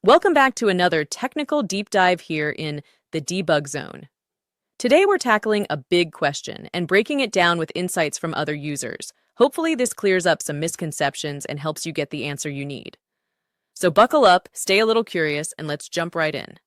Welcome back to another technical deep dive here in the debug zone. Today we're tackling a big question and breaking it down with insights from other users. Hopefully this clears up some misconceptions and helps you get the answer you need. So buckle up, stay a little curious, and let's jump right in.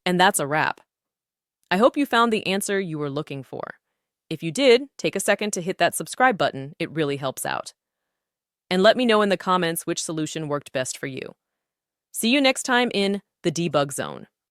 And that's a wrap. I hope you found the answer you were looking for. If you did, take a second to hit that subscribe button. It really helps out. And let me know in the comments which solution worked best for you. See you next time in the Debug Zone.